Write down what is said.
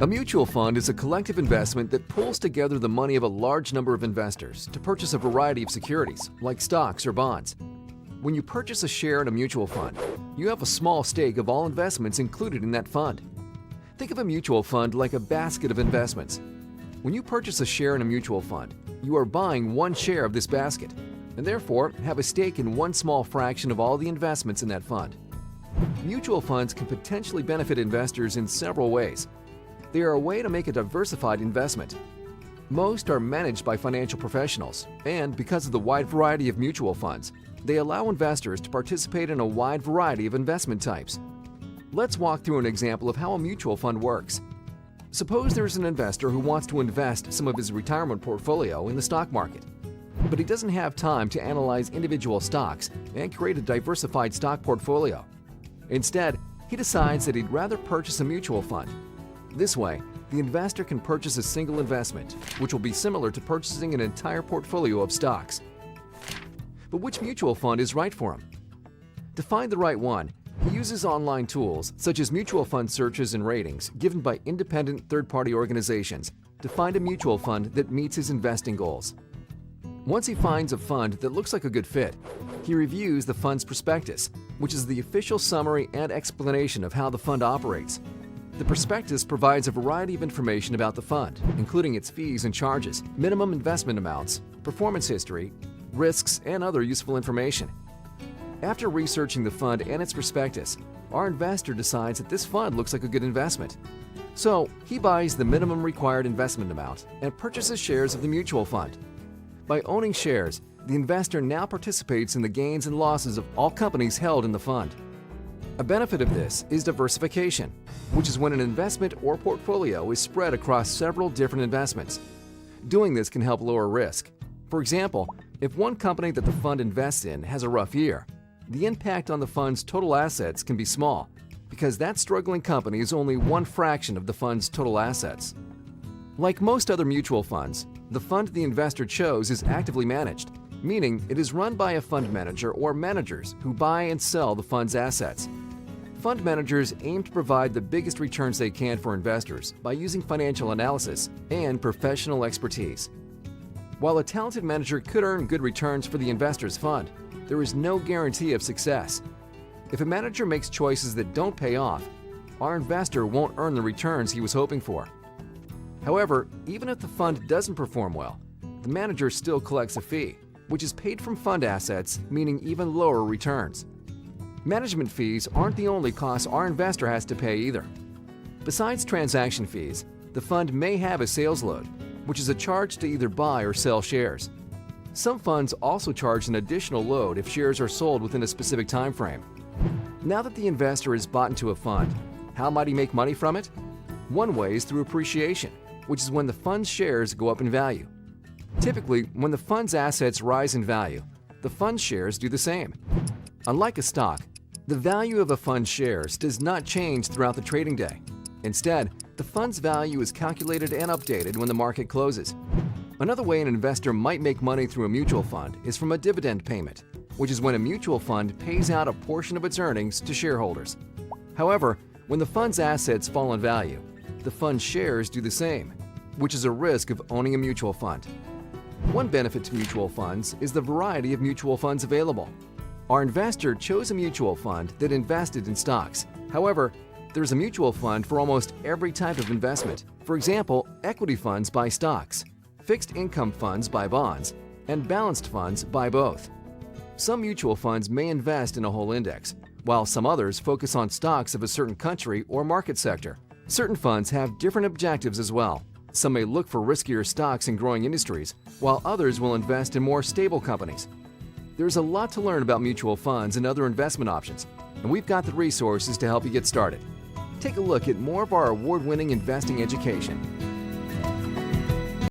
A mutual fund is a collective investment that pulls together the money of a large number of investors to purchase a variety of securities, like stocks or bonds. When you purchase a share in a mutual fund, you have a small stake of all investments included in that fund. Think of a mutual fund like a basket of investments. When you purchase a share in a mutual fund, you are buying one share of this basket, and therefore have a stake in one small fraction of all the investments in that fund. Mutual funds can potentially benefit investors in several ways. They are a way to make a diversified investment. Most are managed by financial professionals, and because of the wide variety of mutual funds, they allow investors to participate in a wide variety of investment types. Let's walk through an example of how a mutual fund works. Suppose there's an investor who wants to invest some of his retirement portfolio in the stock market, but he doesn't have time to analyze individual stocks and create a diversified stock portfolio. Instead, he decides that he'd rather purchase a mutual fund. This way, the investor can purchase a single investment, which will be similar to purchasing an entire portfolio of stocks. But which mutual fund is right for him? To find the right one, he uses online tools such as mutual fund searches and ratings given by independent third-party organizations to find a mutual fund that meets his investing goals. Once he finds a fund that looks like a good fit, he reviews the fund's prospectus, which is the official summary and explanation of how the fund operates. The prospectus provides a variety of information about the fund, including its fees and charges, minimum investment amounts, performance history, risks, and other useful information. After researching the fund and its prospectus, our investor decides that this fund looks like a good investment. So, he buys the minimum required investment amount and purchases shares of the mutual fund. By owning shares, the investor now participates in the gains and losses of all companies held in the fund. A benefit of this is diversification, which is when an investment or portfolio is spread across several different investments. Doing this can help lower risk. For example, if one company that the fund invests in has a rough year, the impact on the fund's total assets can be small, because that struggling company is only one fraction of the fund's total assets. Like most other mutual funds, the fund the investor chose is actively managed, meaning it is run by a fund manager or managers who buy and sell the fund's assets. Fund managers aim to provide the biggest returns they can for investors by using financial analysis and professional expertise. While a talented manager could earn good returns for the investor's fund, there is no guarantee of success. If a manager makes choices that don't pay off, our investor won't earn the returns he was hoping for. However, even if the fund doesn't perform well, the manager still collects a fee, which is paid from fund assets, meaning even lower returns. Management fees aren't the only costs our investor has to pay either. Besides transaction fees, the fund may have a sales load, which is a charge to either buy or sell shares. Some funds also charge an additional load if shares are sold within a specific time frame. Now that the investor is bought into a fund, how might he make money from it? One way is through appreciation, which is when the fund's shares go up in value. Typically, when the fund's assets rise in value, the fund's shares do the same. Unlike a stock, the value of a fund's shares does not change throughout the trading day. Instead, the fund's value is calculated and updated when the market closes. Another way an investor might make money through a mutual fund is from a dividend payment, which is when a mutual fund pays out a portion of its earnings to shareholders. However, when the fund's assets fall in value, the fund's shares do the same, which is a risk of owning a mutual fund. One benefit to mutual funds is the variety of mutual funds available. Our investor chose a mutual fund that invested in stocks. However, there's a mutual fund for almost every type of investment. For example, equity funds buy stocks, fixed income funds buy bonds, and balanced funds buy both. Some mutual funds may invest in a whole index, while some others focus on stocks of a certain country or market sector. Certain funds have different objectives as well. Some may look for riskier stocks in growing industries, while others will invest in more stable companies. There's a lot to learn about mutual funds and other investment options, and we've got the resources to help you get started. Take a look at more of our award-winning investing education